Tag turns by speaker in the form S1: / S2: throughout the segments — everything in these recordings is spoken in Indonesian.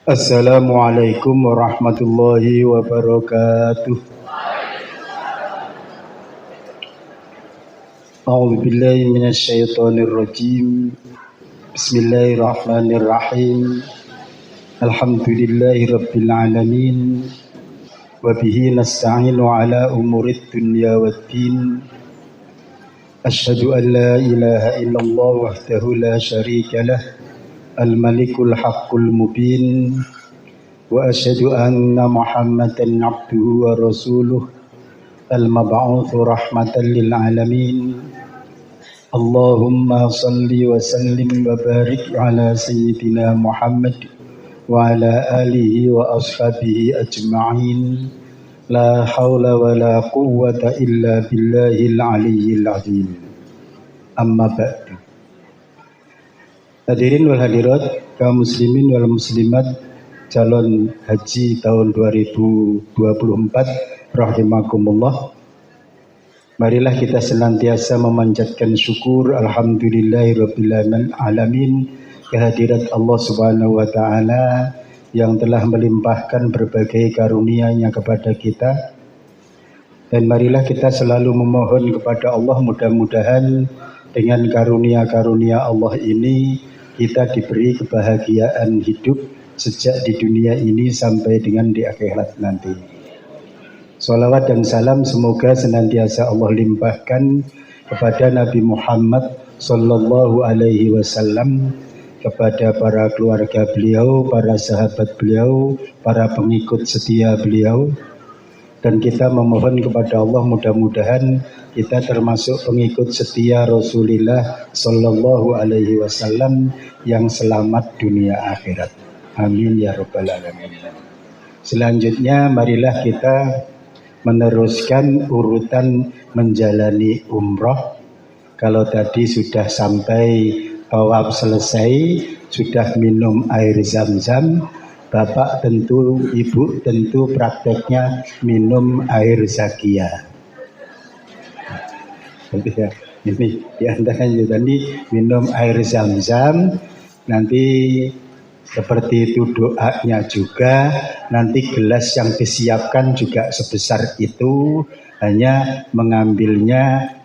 S1: Assalamualaikum warahmatullahi wabarakatuh. A'udzu billahi minasyaitonir rajim. Bismillahirrahmanirrahim. Alhamdulillahi rabbil alamin. Wa bihi nasta'inu ala umurid dunya waddin. Asyhadu an la ilaha illallah wahdahu la syarika lah. Al-Malikul Haqqul Mubin. Wa asyhadu anna Muhammadan abduhu wa rasuluh al-mab'utsu rahmatan lil alamin. Allahumma salli wa sallim wa barik ala sayyidina Muhammad wa ala alihi wa ashabihi ajma'in. La haula wa la quwwata illa billahil aliyyil azim. Amma ba'du. Hadirin wal hadirat, kaum muslimin wal muslimat, calon haji tahun 2024 rahimakumullah. Marilah kita senantiasa memanjatkan syukur alhamdulillahirabbil alamin kehadirat Allah Subhanahu wa taala yang telah melimpahkan berbagai karunia-Nya kepada kita. Dan marilah kita selalu memohon kepada Allah, mudah-mudahan dengan karunia-karunia Allah ini kita diberi kebahagiaan hidup sejak di dunia ini sampai dengan di akhirat nanti. Salawat dan salam semoga senantiasa Allah limpahkan kepada Nabi Muhammad sallallahu alaihi wasallam, kepada para keluarga beliau, para sahabat beliau, para pengikut setia beliau. Dan kita memohon kepada Allah mudah-mudahan kita termasuk pengikut setia Rasulullah sallallahu alaihi wasallam yang selamat dunia akhirat. Amin ya rabbal alamin. Selanjutnya marilah kita meneruskan urutan menjalani umroh. Kalau tadi sudah sampai tawaf selesai, sudah minum air zam-zam, Bapak tentu, Ibu tentu prakteknya minum air zakia. Ini di antaranya tadi minum air zam-zam, nanti seperti itu doanya juga, nanti gelas yang disiapkan juga sebesar itu, hanya mengambilnya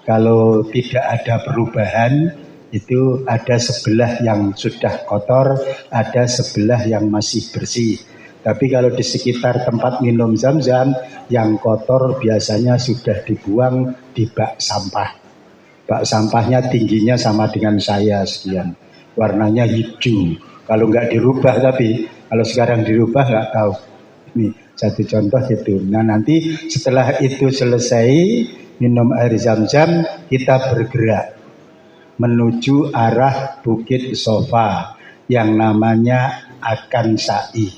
S1: kalau tidak ada perubahan, itu ada sebelah yang sudah kotor, ada sebelah yang masih bersih. Tapi kalau di sekitar tempat minum zam-zam, yang kotor biasanya sudah dibuang di bak sampah. Bak sampahnya tingginya sama dengan saya sekian. Warnanya hijau. Kalau nggak dirubah, tapi kalau sekarang dirubah nggak tahu. Ini satu contoh itu. Nah nanti setelah itu selesai minum air zam-zam, kita bergerak menuju arah Bukit Sofa yang namanya akan sa'i.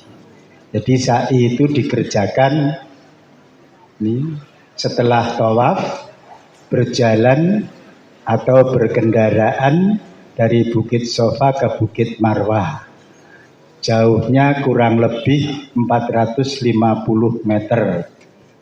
S1: Jadi sa'i itu dikerjakan setelah tawaf, berjalan atau berkendaraan dari Bukit Sofa ke Bukit Marwah. Jauhnya kurang lebih 450 meter.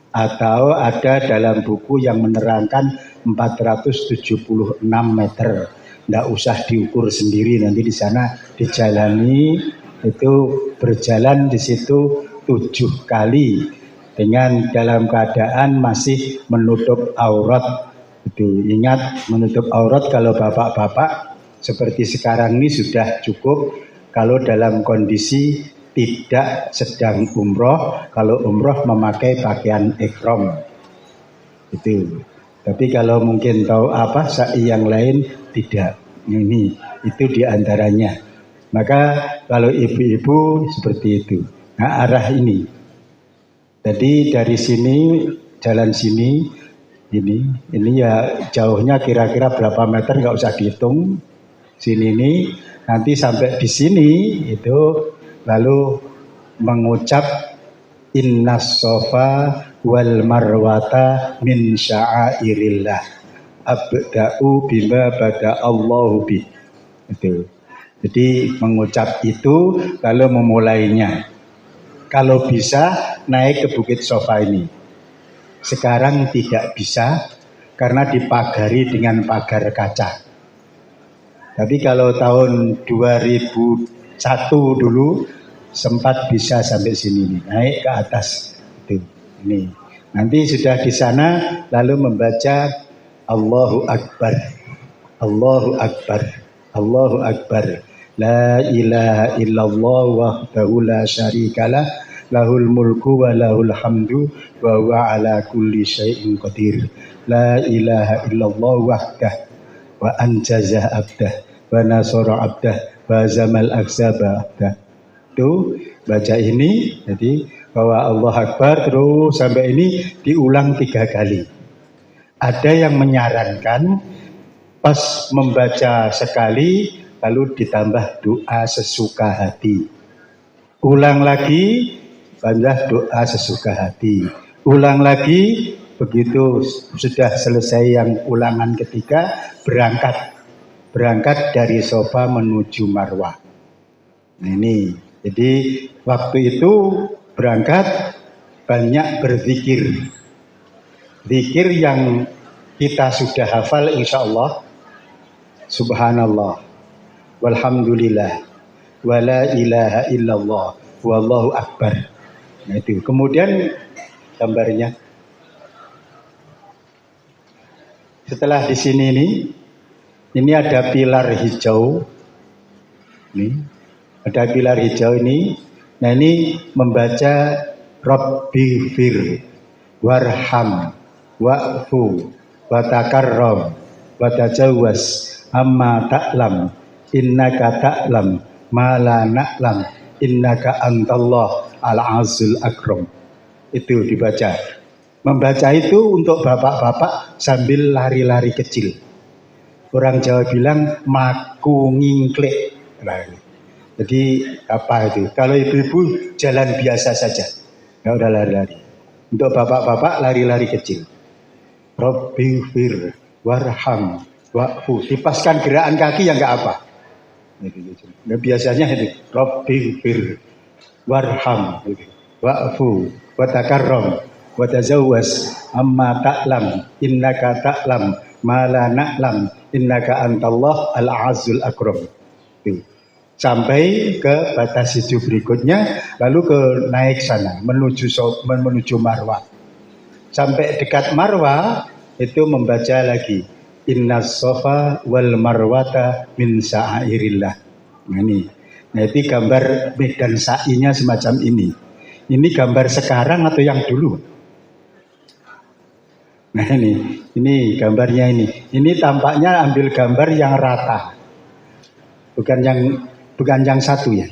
S1: Atau ada dalam buku yang menerangkan 476 meter. Nggak usah diukur sendiri, nanti di sana dijalani, itu berjalan di situ 7 kali dengan dalam keadaan masih menutup aurat. Itu ingat, menutup aurat kalau bapak-bapak seperti sekarang ini sudah cukup. Kalau dalam kondisi tidak sedang umroh, kalau umroh memakai pakaian ihram itu. Tapi kalau mungkin tahu sa'i yang lain tidak. Ini itu diantaranya. Maka kalau ibu-ibu seperti itu. Nah arah ini. Jadi dari sini, jalan sini, ini ya jauhnya kira-kira berapa meter nggak usah dihitung. Sini ini, nanti sampai di sini itu. Lalu mengucap innas sofa wal marwata min sya'airillah abda'u bima bada Allahu bih. Itu. Jadi mengucap itu lalu memulainya. Kalau bisa naik ke Bukit Sofa ini. Sekarang tidak bisa karena dipagari dengan pagar kaca. Tapi kalau tahun 2000 satu dulu sempat bisa sampai sini nih, naik ke atas itu. Ini nanti sudah di sana lalu membaca Allahu Akbar, Allahu Akbar, Allahu Akbar, la ilaha illallah wahdahu la syarikalah, lahul mulku wa lahul hamdu wa huwa ala kulli syai'in qadir, la ilaha illallah wahdah wa anjaza abdah wa nasara abdah wa zamal aksaba abdah. Itu baca ini, jadi bahwa Allah Akbar terus sampai ini diulang 3 kali. Ada yang menyarankan pas membaca sekali lalu ditambah doa sesuka hati. Ulang lagi, tambah doa sesuka hati. Ulang lagi, begitu sudah selesai yang ulangan ketiga, berangkat dari sofa menuju marwah. Nah ini, jadi waktu itu berangkat banyak berzikir. Zikir yang kita sudah hafal insya Allah. Subhanallah, walhamdulillah, wala ilaha illallah, wallahu akbar. Nah itu. Kemudian gambarnya. Setelah di sini ini ada pilar hijau. Ini ada pilar hijau ini. Nah ini membaca Rabbi fir warham wa'fu wa takarram wa tajawaz amma ta'lam innaka ta'lam ma la na'lam innaka antallah al-azul akram. Itu dibaca. Membaca itu untuk bapak-bapak sambil lari-lari kecil. Orang Jawa bilang maku ngingklik. Jadi apa itu? Kalau ibu-ibu jalan biasa saja, nggak udah lari-lari. Untuk bapak-bapak lari-lari kecil. Rabbi fir warham wa'fu. Dipaskan gerakan kaki yang nggak apa. Nah, biasanya itu Rabbi fir warham wa'fu wa takarram wa tazawwas amma ta'lam innaka ta'lam ma la na'lam innaka antallah al-azul akram. Sampai ke batas hijau berikutnya, lalu ke naik sana menuju marwah. Sampai dekat marwah itu membaca lagi innas sofa wal marwata min sa'airillah. Nah ini, nah itu gambar medan sa'inya semacam ini. Ini gambar sekarang atau yang dulu? Nah ini gambarnya ini. Ini tampaknya ambil gambar yang rata, bukan yang satu ya.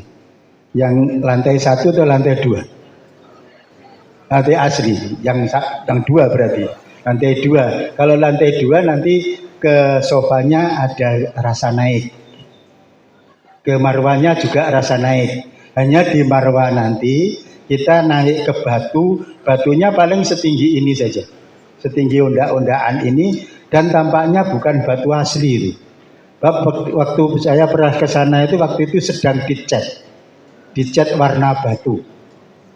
S1: Yang lantai 1 atau lantai 2? Lantai asli, yang 2 berarti. Lantai 2. Kalau lantai 2 nanti ke sofanya ada rasa naik. Ke marwahnya juga rasa naik. Hanya di marwah nanti kita naik ke batu, batunya paling setinggi ini saja. Setinggi ondak-ondakan ini, dan tampaknya bukan batu asli itu. Waktu saya pernah ke sana itu waktu itu sedang dicat warna batu.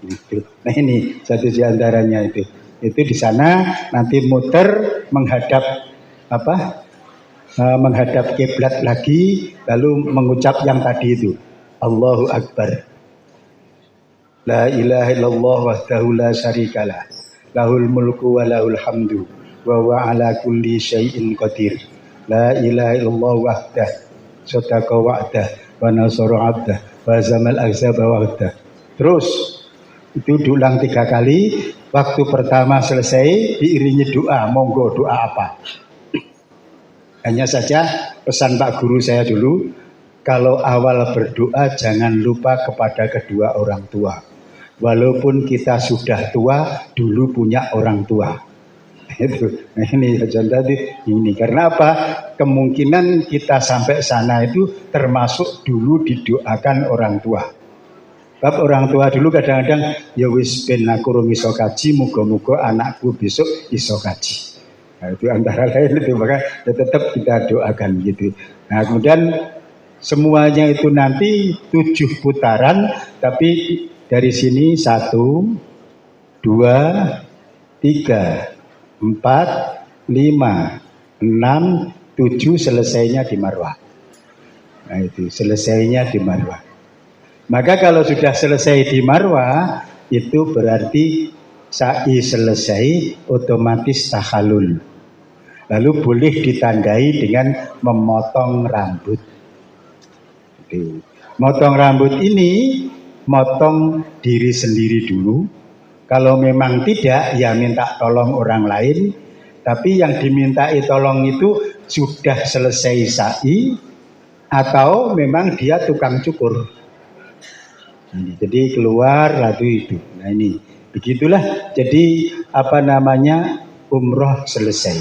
S1: Gitu. Nah ini satu di antaranya itu di sana nanti muter menghadap menghadap kiblat lagi, lalu mengucap yang tadi itu Allahu Akbar, la ilaha illallah wahdahu la syarikalah, lahul mulku wa lahul hamdu wa huwa ala kulli syai'in qadir. La ilaha illallah wahdah sadaqa wa'dah wa nasara abdah wa zamal aksaba wa'dah. Terus itu diulang 3 kali. Waktu pertama selesai diiringi doa. Monggo doa apa? Hanya saja pesan Pak Guru saya dulu, kalau awal berdoa jangan lupa kepada kedua orang tua. Walaupun kita sudah tua, dulu punya orang tua. Itu. Nah ini contoh ini karena apa? Kemungkinan kita sampai sana itu termasuk dulu didoakan orang tua. Sebab orang tua dulu kadang-kadang ya wis ben aku rung iso kaji, muga-muga anakku besok iso kaji. Nah, itu antara lain itu, maka ya tetap kita doakan gitu. Nah kemudian semuanya itu nanti 7 putaran, tapi dari sini 1, 2, 3, 4, 5, 6, 7 selesainya di marwah. Nah itu selesainya di marwah. Maka kalau sudah selesai di Marwah, itu berarti sa'i selesai, otomatis tahalul. Lalu boleh ditandai dengan memotong rambut. Motong rambut ini, motong diri sendiri dulu. Kalau memang tidak, ya minta tolong orang lain. Tapi yang dimintai tolong itu sudah selesai sa'i, atau memang dia tukang cukur. Jadi keluar lalu itu. Nah ini, begitulah. Jadi umroh selesai.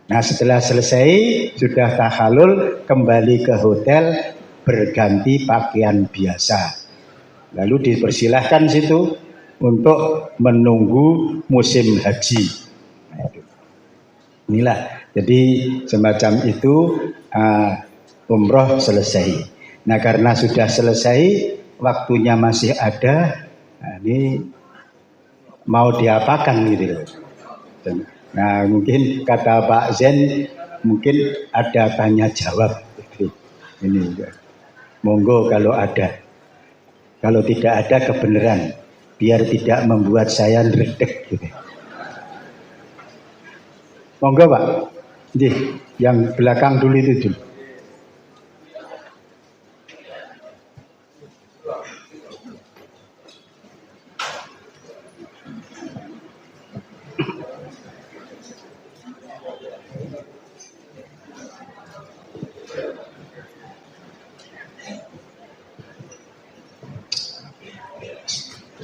S1: Nah setelah selesai, sudah tahalul, kembali ke hotel, berganti pakaian biasa. Lalu dipersilahkan situ untuk menunggu musim haji. Nah, inilah, jadi semacam itu umroh selesai. Nah karena sudah selesai, waktunya masih ada, nah, ini mau diapakan gitu loh. Nah mungkin kata Pak Zen, mungkin ada tanya jawab. Ini monggo kalau ada. Kalau tidak ada kebenaran, biar tidak membuat saya ngeredek gitu. Monggo Pak. Yang belakang dulu itu dulu.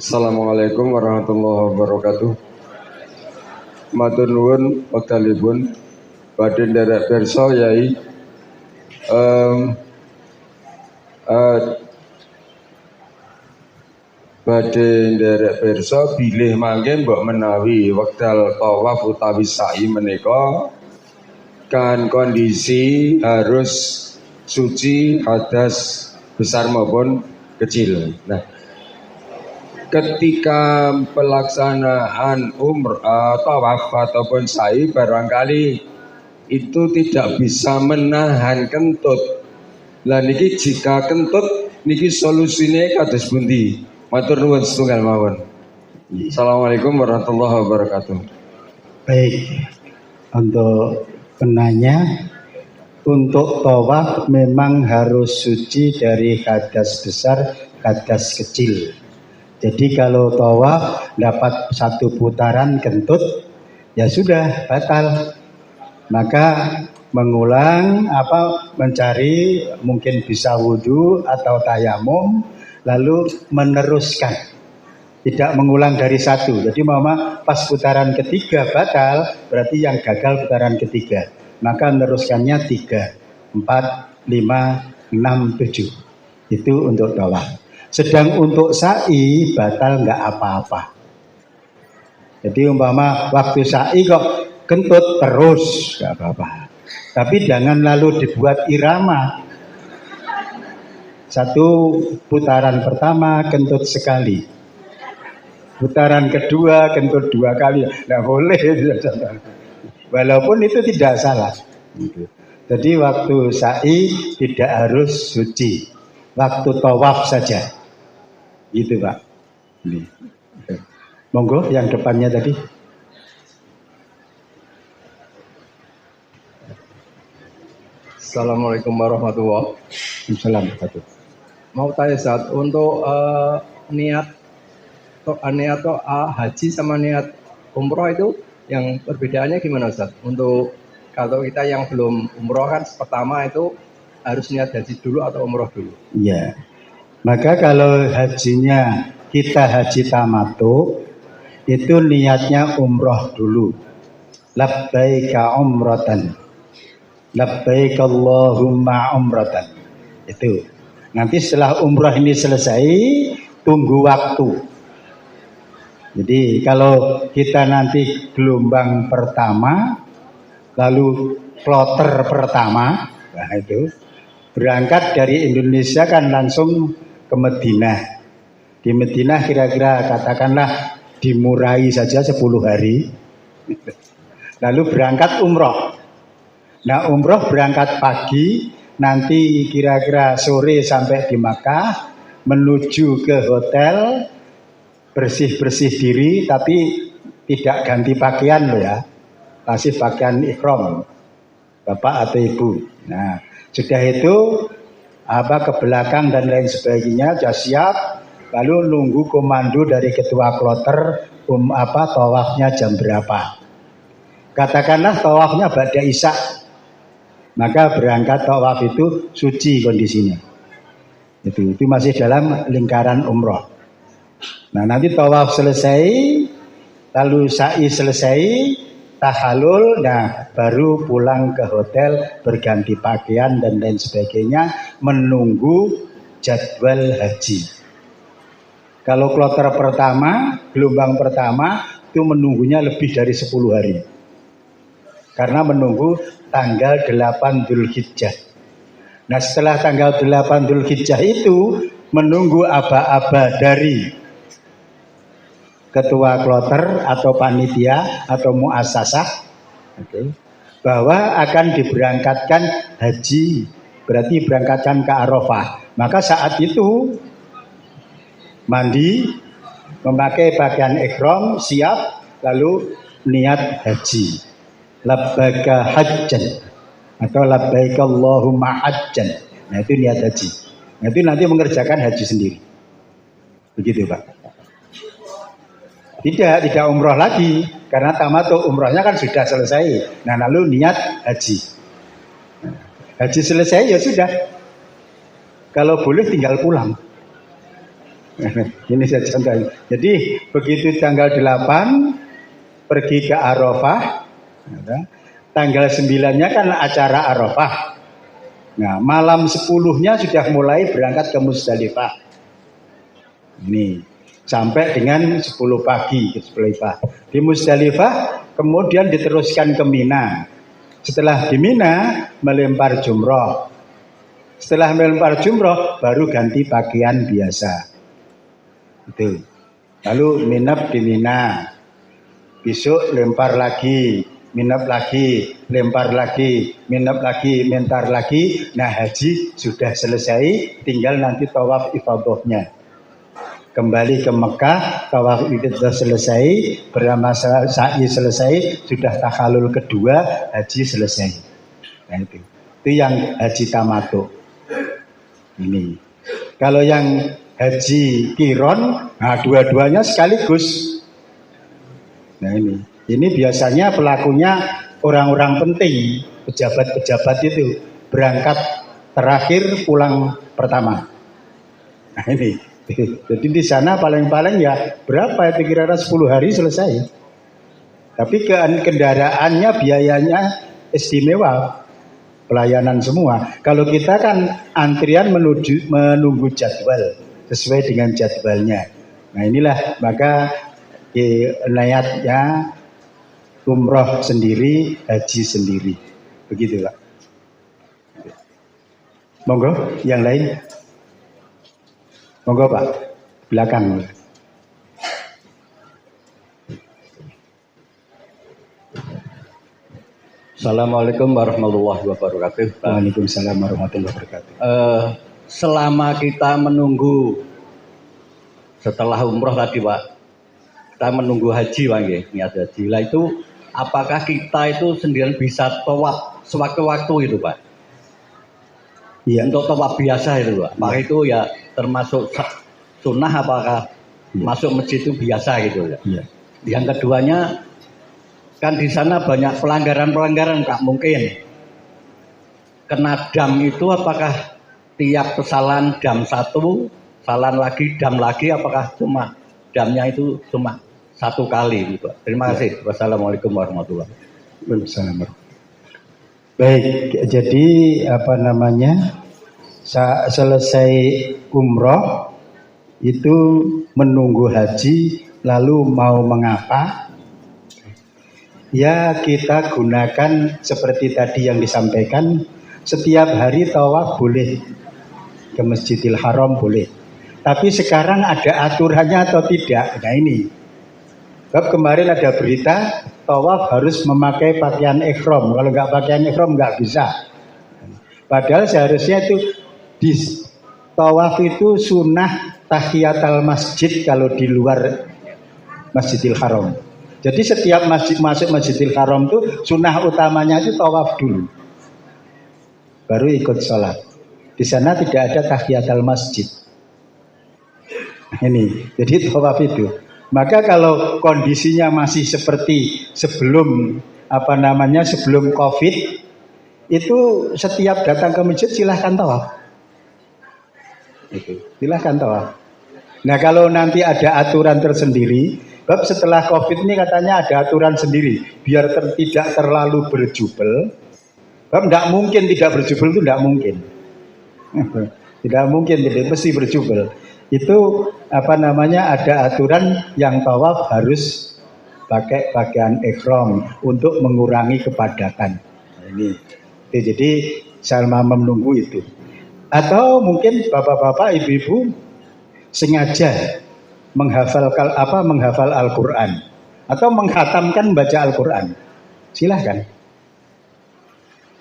S2: Assalamualaikum warahmatullahi wabarakatuh. Matur nuwun wektalipun badhe nderek pirsa Yai. Badhe nderek pirsa bilih mangke mbok menawi wekdal tawaf utawi sa'i menika kan kondisi harus suci hadas besar maupun kecil. Nah, ketika pelaksanaan tawaf ataupun sa'i barangkali itu tidak bisa menahan kentut. Lah niki jika kentut niki solusine kados pundi? Matur nuwun setunggal mawon. Assalamualaikum warahmatullahi wabarakatuh.
S1: Baik, untuk penanya, untuk tawaf memang harus suci dari hadas besar, hadas kecil. Jadi kalau tawaf dapat satu putaran kentut, ya sudah batal. Maka mengulang mencari mungkin bisa wudhu atau tayamum, lalu meneruskan. Tidak mengulang dari satu. Jadi mama pas putaran ketiga batal, berarti yang gagal putaran ketiga. Maka meneruskannya 3, 4, 5, 6, 7. Itu untuk tawaf. Sedang untuk sa'i batal nggak apa-apa. Jadi umpama waktu sa'i kok kentut terus nggak apa-apa. Tapi jangan lalu dibuat irama. Satu putaran pertama kentut sekali. Putaran kedua kentut 2 kali. Nggak boleh. Walaupun itu tidak salah. Jadi waktu sa'i tidak harus suci. Waktu tawaf saja. Gitu Pak. Ini. Monggo yang depannya tadi.
S3: Assalamualaikum warahmatullahi
S1: wabarakatuh.
S3: Mau tanya Ustaz, untuk niat haji sama niat umroh itu yang perbedaannya gimana Ustaz? Untuk kalau kita yang belum umroh kan pertama itu harus niat haji dulu atau umroh dulu?
S1: Iya. Maka kalau hajinya kita haji tamattu, itu niatnya umroh dulu. Labbaika umratan. Labbaik Allahumma umratan. Itu. Nanti setelah umroh ini selesai, tunggu waktu. Jadi kalau kita nanti gelombang pertama, lalu kloter pertama, nah itu berangkat dari Indonesia kan langsung ke Madinah. Di Madinah kira-kira katakanlah dimurai saja 10 hari. Lalu berangkat umroh. Nah umroh berangkat pagi, nanti kira-kira sore sampai di Makkah, menuju ke hotel, bersih-bersih diri, tapi tidak ganti pakaian loh ya, masih pakaian ihram, bapak atau ibu. Nah, sudah itu ke belakang dan lain sebagainya, sudah siap, lalu nunggu komando dari ketua kloter tawafnya jam berapa. Katakanlah tawafnya ba'da isya, maka berangkat tawaf itu suci kondisinya. Itu masih dalam lingkaran umroh. Nah, nanti tawaf selesai, lalu sa'i selesai, tahallul, nah baru pulang ke hotel, berganti pakaian dan lain sebagainya, menunggu jadwal haji. Kalau kloter pertama, gelombang pertama itu menunggunya lebih dari 10 hari. Karena menunggu tanggal 8 Dzulhijjah. Nah, setelah tanggal 8 Dzulhijjah itu menunggu aba-aba dari ketua kloter atau panitia atau muassasah, bahwa akan diberangkatkan haji, berarti berangkatkan ke Arafah. Maka saat itu mandi, memakai pakaian ihram, siap, lalu niat haji. Labbaika hajjan atau labbaika Allahumma hajjan. Nah, itu niat haji. Nah, itu nanti mengerjakan haji sendiri. Begitu, Pak. Tidak umroh lagi, karena tamattu umrohnya kan sudah selesai. Nah, lalu niat haji. Haji selesai ya sudah. Kalau boleh tinggal pulang. Ini saya contohnya. Jadi begitu tanggal 8 pergi ke Arafah, tanggal 9-nya kan acara Arafah. Nah, malam 10-nya sudah mulai berangkat ke Musdalifah. Ini sampai dengan 10 pagi ke Musdalifah. Di Musdalifah kemudian diteruskan ke Mina. Setelah di Mina melempar jumroh. Setelah melempar jumroh baru ganti pakaian biasa. Itu. Lalu minap di Mina. Besok lempar lagi, minap lagi, lempar lagi, minap lagi, mentar lagi. Nah, haji sudah selesai, tinggal nanti tawaf ifadahnya. Kembali ke Mekah, tawaf itu sudah selesai, beramal sa'i selesai, sudah tahallul kedua, haji selesai. Nah, itu yang haji tamattu. Ini. Kalau yang haji kiron, nah dua-duanya sekaligus. Nah, ini biasanya pelakunya orang-orang penting, pejabat-pejabat itu berangkat terakhir, pulang pertama. Nah, ini. Jadi di sana paling-paling ya berapa itu, kira-kira 10 hari selesai. Tapi kendaraannya, biayanya istimewa, pelayanan semua. Kalau kita kan antrian menunggu jadwal, sesuai dengan jadwalnya. Nah, inilah maka niatnya umroh sendiri, haji sendiri. Begitu, Pak. Monggo, yang lain. Monggo, Pak, belakang.
S3: Assalamualaikum warahmatullahi wabarakatuh.
S1: Waalaikumsalam warahmatullahi wabarakatuh.
S3: Selama kita menunggu setelah umroh tadi, Pak, kita menunggu haji, Pak, niat haji. Lah itu apakah kita itu sendirian bisa tawaf sewaktu-waktu itu, Pak?
S1: Iya.
S3: Untuk tawaf biasa itu, Pak. Maka itu ya termasuk sunnah, apakah masuk masjid itu biasa gitu ya?
S1: Iya.
S3: Yang keduanya, kan di sana banyak pelanggaran-pelanggaran, Kak, mungkin kena dam itu, apakah tiap kesalahan dam satu, kesalahan lagi dam lagi, apakah cuma damnya itu cuma satu kali gitu. Terima kasih. Wassalamualaikum warahmatullahi wabarakatuh.
S1: Baik, jadi selesai umroh itu menunggu haji, lalu mau mengapa? Ya, kita gunakan seperti tadi yang disampaikan, setiap hari tawaf boleh, ke Masjidil Haram boleh. Tapi sekarang ada aturannya atau tidak? Nah, ini. Sebab kemarin ada berita tawaf harus memakai pakaian ihram. Kalau nggak pakaian ihram nggak bisa. Padahal seharusnya itu di tawaf itu sunnah tahiyatul masjid kalau di luar Masjidil Haram. Jadi setiap masjid masuk Masjidil Haram itu sunnah utamanya itu tawaf dulu, baru ikut sholat. Di sana tidak ada tahiyatul masjid. Ini, jadi tawaf itu. Maka kalau kondisinya masih seperti sebelum sebelum COVID, itu setiap datang ke masjid silahkan tawaf. Itu, silahkan tawaf. Nah kalau nanti ada aturan tersendiri, bab setelah COVID ini katanya ada aturan sendiri, biar tidak terlalu berjubel. Bab tidak mungkin tidak berjubel itu tidak mungkin. Tidak mungkin, jadi mesti berjubel. Itu ada aturan yang tawaf harus pakai pakaian ihram untuk mengurangi kepadatan. Ini. Jadi selama menunggu itu. Atau mungkin bapak-bapak, ibu-ibu sengaja menghafal Al-Qur'an atau menghatamkan baca Al-Qur'an. Silahkan.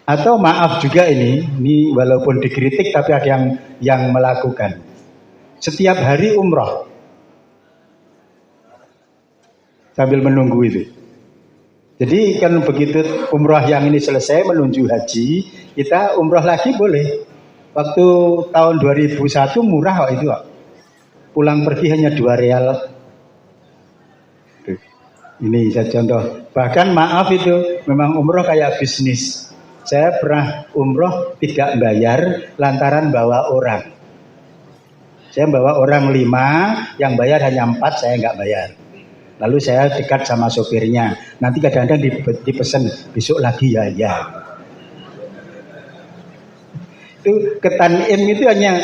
S1: Atau maaf juga ini walaupun dikritik tapi ada yang melakukan. Setiap hari umroh sambil menunggu itu. Jadi kan begitu umroh yang ini selesai menuju haji, kita umroh lagi boleh. Waktu tahun 2001 murah kok itu kok. Pulang pergi hanya 2 real. Ini saya contoh. Bahkan maaf itu memang umroh kayak bisnis. Saya pernah umroh tidak bayar lantaran bawa orang. Saya bawa orang 5, yang bayar hanya 4, saya nggak bayar. Lalu saya dekat sama sopirnya. Nanti kadang-kadang dipesan besok lagi ya. Itu ke Tanim itu hanya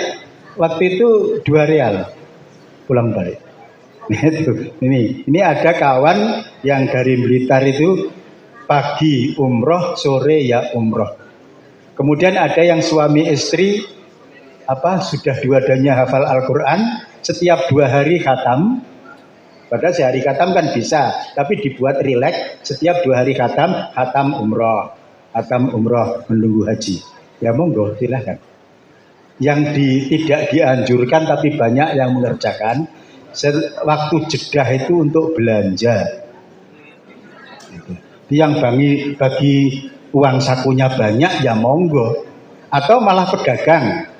S1: waktu itu 2 real pulang balik. Nah, ini ada kawan yang dari Blitar itu pagi umroh, sore ya umroh. Kemudian ada yang suami istri sudah dua-duanya hafal Al-Qur'an, setiap 2 hari khatam. Padahal sehari khatam kan bisa, tapi dibuat rileks, setiap 2 hari khatam umroh menunggu haji. Ya monggo silahkan. Yang tidak dianjurkan tapi banyak yang mengerjakan, waktu jedah itu untuk belanja. Yang bagi uang sakunya banyak ya monggo, atau malah pedagang.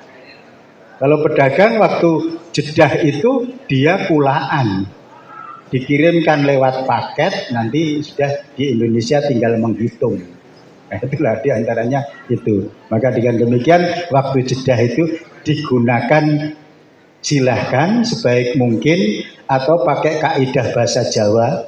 S1: Kalau pedagang waktu jedah itu dia kulaan, dikirimkan lewat paket, nanti sudah di Indonesia tinggal menghitung. Nah, itulah diantaranya itu. Maka dengan demikian waktu jedah itu digunakan silahkan sebaik mungkin, atau pakai kaidah bahasa Jawa,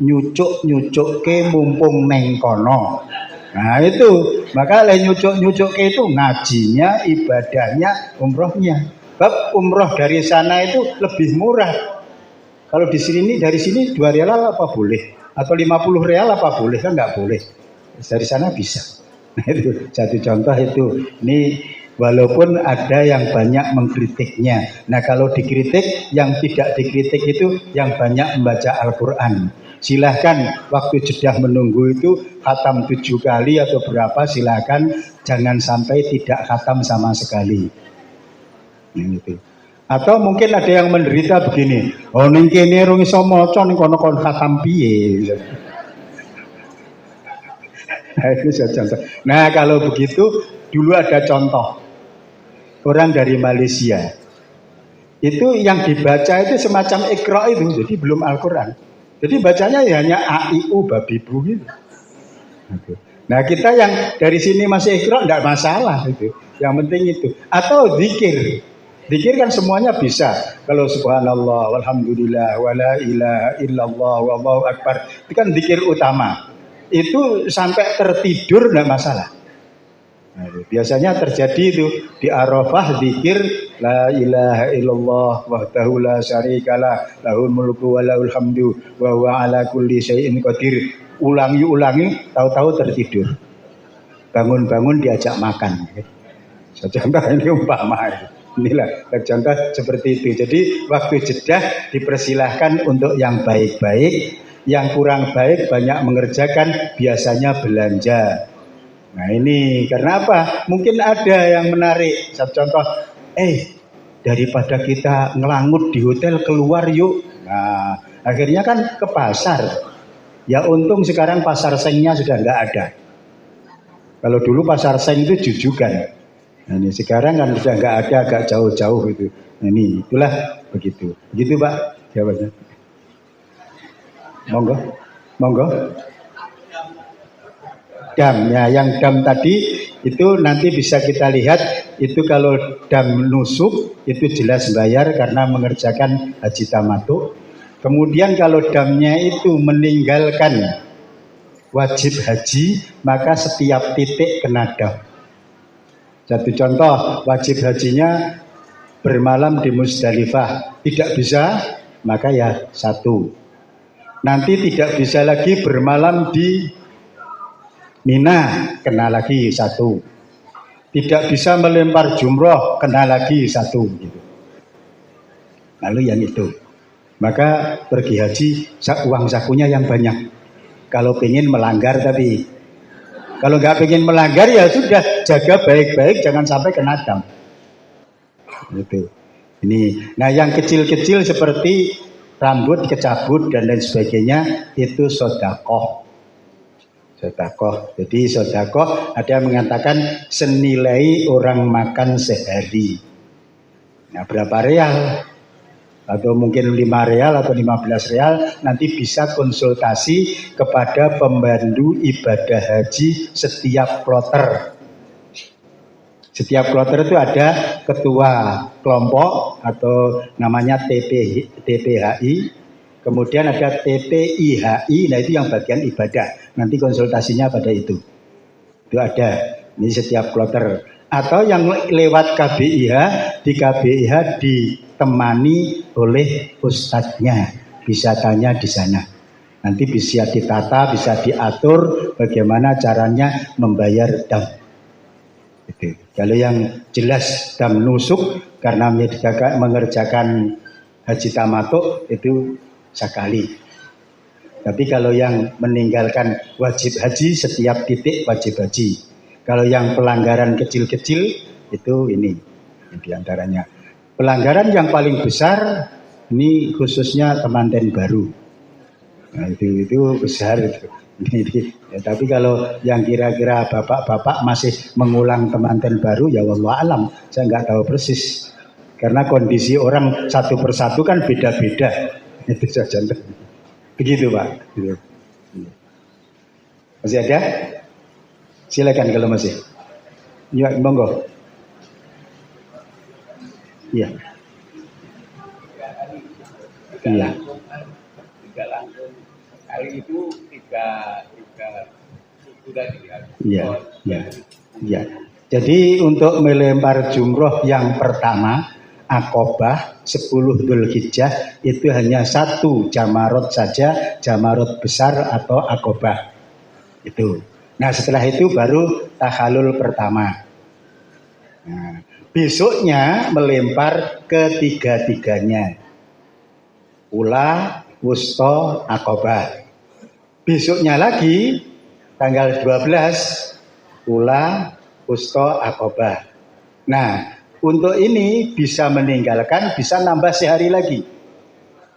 S1: nyucuk ke mumpung neng kono. Nah itu, maka nyucuk ke itu ngajinya, ibadahnya, umrohnya. Bab umroh dari sana itu lebih murah. Kalau di sini dari sini 2 real apa boleh? Atau 50 real apa boleh? Kan nggak boleh. Dari sana bisa. Nah itu satu contoh itu. Ini walaupun ada yang banyak mengkritiknya. Nah kalau dikritik, yang tidak dikritik itu yang banyak membaca Al-Qur'an. Silahkan waktu jedah menunggu itu khatam 7 kali atau berapa, silahkan, jangan sampai tidak khatam sama sekali. Gitu. Atau mungkin ada yang menderita begini, oh ning kene rung iso maca ning kono kon khatam piye. Nah, itu contoh. Nah kalau begitu dulu ada contoh orang dari Malaysia. Itu yang dibaca itu semacam Iqra itu, jadi belum Al-Qur'an. Jadi bacanya ya hanya A-I-U babi bu gitu. Nah kita yang dari sini masih Iqra enggak masalah itu. Yang penting itu. Atau zikir. Zikir kan semuanya bisa. Kalau subhanallah, walhamdulillah, wala ilaha illallah, wallahu akbar. Itu kan zikir utama. Itu sampai tertidur enggak masalah. Nah, biasanya terjadi itu di Arafah zikir la ilaha illallah wahdahu la syarikalah lahul mulku wa lahul hamdu wa huwa ala kulli syai'in qadir. Ulangi tahu-tahu tertidur. Bangun-bangun diajak makan. Contoh ini umpama. Inilah contoh seperti itu. Jadi waktu jedah dipersilahkan untuk yang baik-baik, yang kurang baik banyak mengerjakan, biasanya belanja. Nah ini karena apa? Mungkin ada yang menarik. Satu contoh, daripada kita ngelangut di hotel, keluar yuk. Nah, akhirnya kan ke pasar. Ya untung sekarang pasar sengnya sudah nggak ada. Kalau dulu pasar seng itu jujukan. Nah, ini sekarang kan sudah nggak ada, agak jauh-jauh itu. Nah, ini itulah begitu. Begitu Pak jawabannya. Monggo, monggo. Dam, ya yang dam tadi itu nanti bisa kita lihat itu kalau dam nusuk itu jelas bayar karena mengerjakan haji tamattu. Kemudian kalau damnya itu meninggalkan wajib haji maka setiap titik kena dam. Satu contoh wajib hajinya bermalam di Musdalifah tidak bisa maka ya 1. Nanti tidak bisa lagi bermalam di Mina kena lagi 1. Tidak bisa melempar jumroh kena lagi 1 gitu. Lalu yang itu. Maka pergi haji uang sakunya yang banyak. Kalau pengen melanggar tapi kalau nggak pengen melanggar ya sudah jaga baik-baik jangan sampai kena dam. Gitu. Ini. Nah yang kecil-kecil seperti rambut kecabut dan lain sebagainya itu sedekah. Sedekah. Jadi sedekah ada yang mengatakan senilai orang makan sehari. Nah berapa real? Atau mungkin 5 real atau 15 real nanti bisa konsultasi kepada pembantu ibadah haji setiap kloter. Setiap kloter itu ada ketua kelompok atau namanya TPHI. Kemudian ada TPIHI, nah itu yang bagian ibadah. Nanti konsultasinya pada itu. Itu ada. Ini setiap kloter. Atau yang lewat KBIH, di KBIH ditemani oleh ustadznya. Bisa tanya di sana. Nanti bisa ditata, bisa diatur bagaimana caranya membayar dam. Itu. Kalau yang jelas dam nusuk karena mengerjakan haji tamattu itu sekali. Tapi kalau yang meninggalkan wajib haji setiap titik wajib haji. Kalau yang pelanggaran kecil-kecil itu ini diantaranya. Pelanggaran yang paling besar ini khususnya temanten baru. Nah, itu besar itu. Ya, tapi kalau yang kira-kira bapak-bapak masih mengulang temanten baru ya wallahu alam, saya nggak tahu persis. Karena kondisi orang satu persatu kan beda-beda. Itu saja. Begitu Pak. Gitu. Masih ada? Silakan kalau masih. Ya, monggo. Iya. Iya.
S4: Tidak langsung. Kali itu tiga suku tadi.
S1: Iya. Iya. Iya. Jadi untuk melempar jumroh yang pertama Aqobah 10 Dzulhijjah itu hanya 1 jamarot saja, jamarot besar atau Aqobah. Itu. Nah setelah itu baru tahalul pertama. Nah, besoknya melempar ketiga-tiganya. Ula, wusta, Aqobah. Besoknya lagi tanggal 12 Ula, wusta, Aqobah. Nah untuk ini bisa meninggalkan, bisa nambah sehari lagi.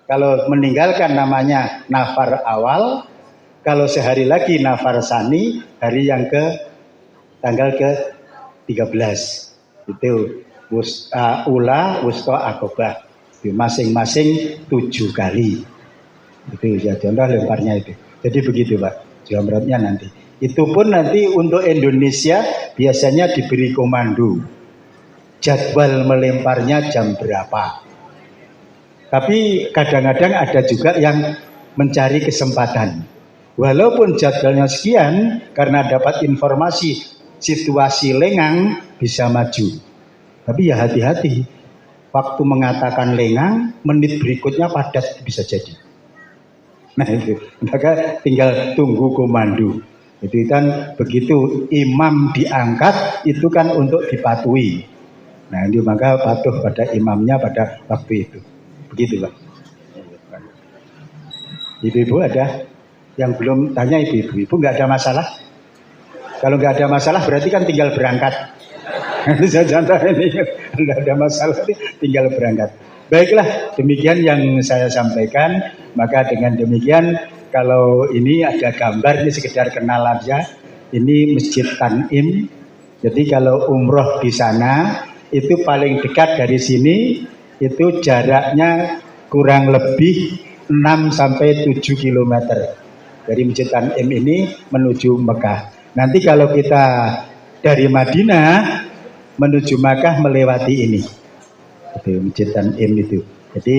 S1: Kalau meninggalkan namanya nafar awal, kalau sehari lagi nafar sani, hari yang tanggal ke-13. Itu ula, wusta, Aqobah. Masing-masing 7 kali. Itu ya contoh lemparnya itu. Jadi begitu Pak, jamratnya nanti. Itu pun nanti untuk Indonesia biasanya diberi komando. Jadwal melemparnya jam berapa. Tapi kadang-kadang ada juga yang mencari kesempatan. Walaupun jadwalnya sekian, karena dapat informasi situasi lengang bisa maju. Tapi ya hati-hati. Waktu mengatakan lengang, menit berikutnya padat bisa jadi. Nah itu, maka tinggal tunggu komando. Itu kan begitu imam diangkat, itu kan untuk dipatuhi. Nah ini maka patuh pada imamnya pada waktu itu. Begitu Pak. Ibu-ibu ada yang belum tanya ibu-ibu? Ibu nggak ada masalah? Kalau nggak ada masalah berarti kan tinggal berangkat. Ini saya contoh ini. Tidak ada masalah, tinggal berangkat. Baiklah, demikian yang saya sampaikan. Maka dengan demikian, kalau ini ada gambar, ini sekedar kenal aja. Ini Masjid Tanim. Jadi kalau umroh di sana, itu paling dekat dari sini, itu jaraknya kurang lebih 6 sampai 7 km. Dari Masjid Tanim ini menuju Mekah. Nanti kalau kita dari Madinah menuju Makkah melewati ini, itu Masjid Tanim itu. Jadi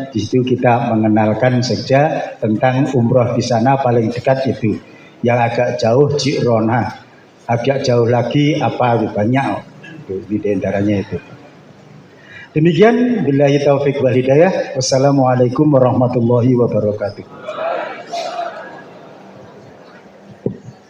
S1: di situ kita mengenalkan saja tentang umroh di sana paling dekat itu. Yang agak jauh Ji'rona, agak jauh lagi banyak itu di antaranya itu. Demikian, billahi taufiq wal hidayah. Wassalamualaikum warahmatullahi wabarakatuh.